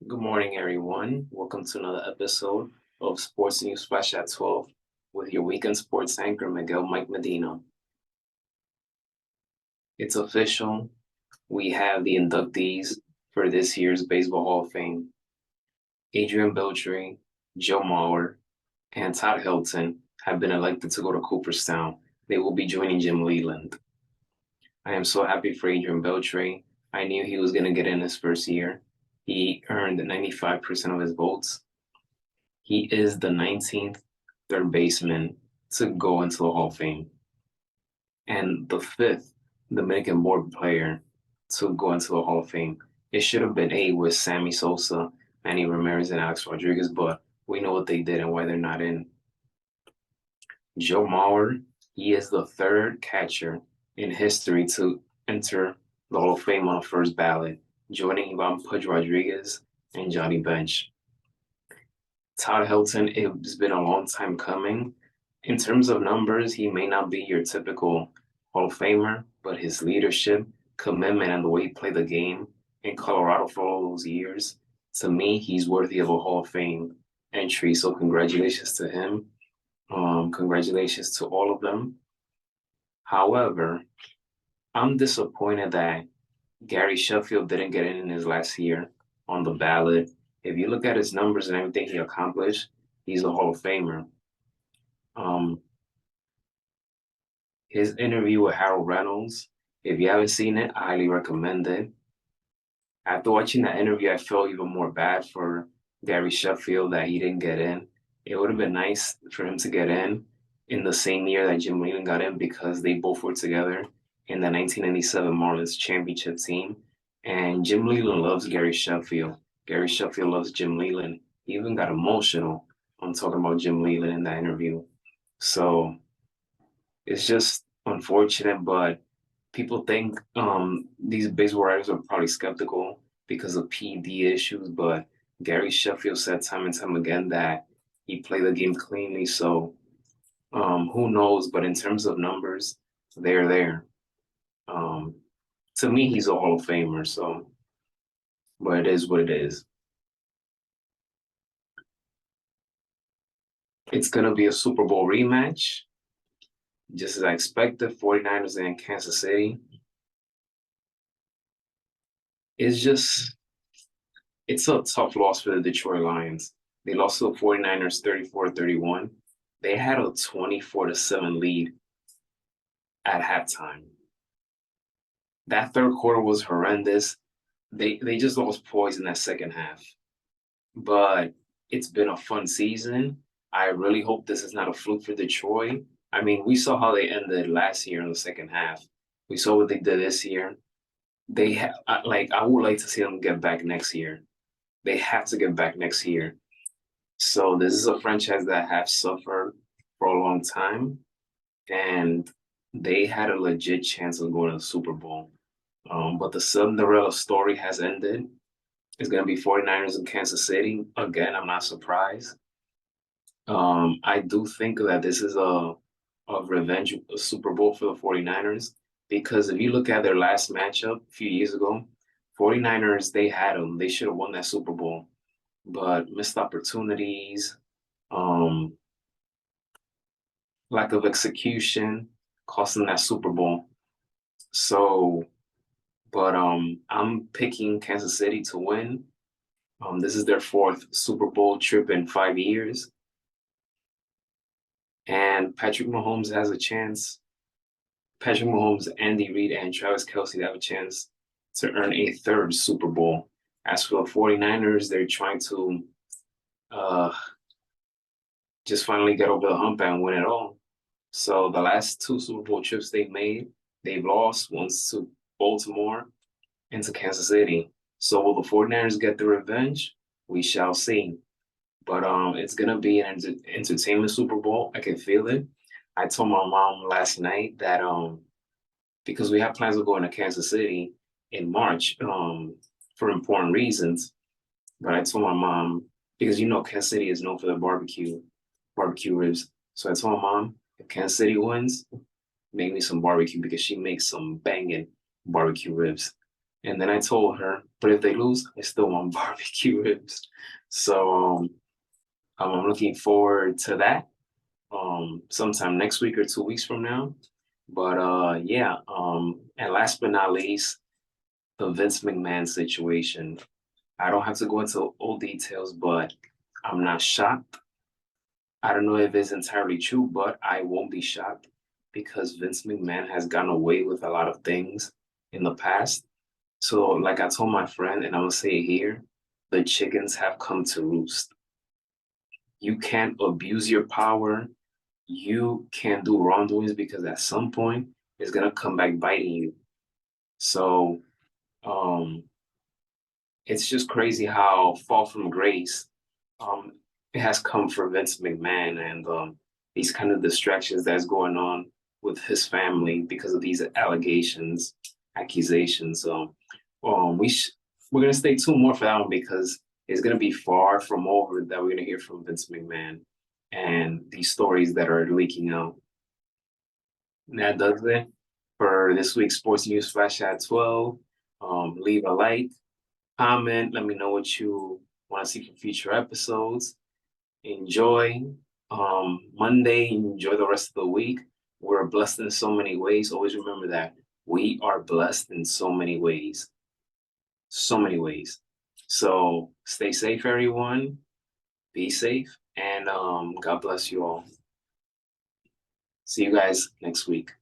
Good morning, everyone. Welcome to another episode of Sports News Flash at 12 with your weekend sports anchor, Miguel Mike Medina. It's official. We have the inductees for this year's Baseball Hall of Fame. Adrian Beltre, Joe Mauer, and Todd Helton have been elected to go to Cooperstown. They will be joining Jim Leland. I am so happy for Adrian Beltre. I knew he was going to get in his first year. He earned 95% of his votes. He is the 19th third baseman to go into the Hall of Fame and the fifth Dominican-born player to go into the Hall of Fame. It should have been eight with Sammy Sosa, Manny Ramirez, and Alex Rodriguez, but we know what they did and why they're not in. Joe Mauer, he is the third catcher in history to enter the Hall of Fame on the first ballot, joining Ivan Pudge Rodriguez and Johnny Bench. Todd Helton, it's been a long time coming. In terms of numbers, he may not be your typical Hall of Famer, but his leadership, commitment, and the way he played the game in Colorado for all those years, to me, he's worthy of a Hall of Fame entry. So congratulations to him. Congratulations to all of them. However, I'm disappointed that Gary Sheffield didn't get in his last year on the ballot. If you look at his numbers and everything he accomplished, he's a Hall of Famer. Um, his interview with Harold Reynolds, if you haven't seen it, I highly recommend it. After watching that interview, I felt even more bad for Gary Sheffield that he didn't get in. It would have been nice for him to get in the same year that Jim Leland got in because they both were together in the 1997 Marlins championship team. And Jim Leland loves Gary Sheffield. Gary Sheffield loves Jim Leland. He even got emotional on talking about Jim Leland in that interview. So it's just unfortunate, but people think these baseball writers are probably skeptical because of PD issues, but Gary Sheffield said time and time again that he played the game cleanly. So who knows? But in terms of numbers, they're there. Um, to me, he's a Hall of Famer. So, but it is what it is. It's gonna be a Super Bowl rematch, just as I expected. 49ers and Kansas City. It's just it's a tough loss for the Detroit Lions. They lost to the 49ers 34-31. They had a 24-7 lead at halftime. That third quarter was horrendous. They just lost poise in that second half. But it's been a fun season. I really hope this is not a fluke for Detroit. I mean, we saw how they ended last year in the second half. We saw what they did this year. They have like I would like to see them get back next year. They have to get back next year. So this is a franchise that have suffered for a long time, and they had a legit chance of going to the Super Bowl. But the Cinderella story has ended. It's going to be 49ers in Kansas City. Again, I'm not surprised. I do think that this is a revenge a Super Bowl for the 49ers because if you look at their last matchup a few years ago, 49ers, they had them. They should have won that Super Bowl, but missed opportunities, um, lack of execution, costing that Super Bowl. So, but I'm picking Kansas City to win. This is their fourth Super Bowl trip in 5 years, and Patrick Mahomes has a chance. Patrick Mahomes, Andy Reid, and Travis Kelce have a chance to earn a third Super Bowl. As for the 49ers, they're trying to uh, just finally get over the hump and win it all. So the last two Super Bowl trips they've made, they've lost once to Baltimore and to Kansas City. So will the 49ers get the revenge? We shall see. But it's gonna be an entertainment Super Bowl. I can feel it. I told my mom last night that because we have plans of going to Kansas City in March for important reasons. But I told my mom because you know Kansas City is known for their barbecue ribs. So I told my mom if Kansas City wins, make me some barbecue because she makes some banging barbecue ribs. And then I told her, but if they lose, I still want barbecue ribs. So I'm looking forward to that sometime next week or 2 weeks from now. But yeah, and last but not least, the Vince McMahon situation. I don't have to go into all details, but I'm not shocked. I don't know if it's entirely true, but I won't be shocked because Vince McMahon has gotten away with a lot of things in the past. So, like I told my friend, and I'm gonna say it here, the chickens have come to roost. You can't abuse your power. You can't do wrongdoings because at some point it's gonna come back biting you. So, um, it's just crazy how fall from grace um, it has come for Vince McMahon and these kind of distractions that's going on with his family because of these allegations, accusations. We're gonna stay tuned more for that one because it's gonna be far from over that we're gonna hear from Vince McMahon and these stories that are leaking out. And that does it for this week's Sports News Flash at 12. Leave a like, comment, let me know what you want to see for future episodes. Enjoy Monday, enjoy the rest of the week. We're blessed in so many ways. Always remember that we are blessed in so many ways. So many ways. So stay safe, everyone. Be safe, and God bless you all. See you guys next week.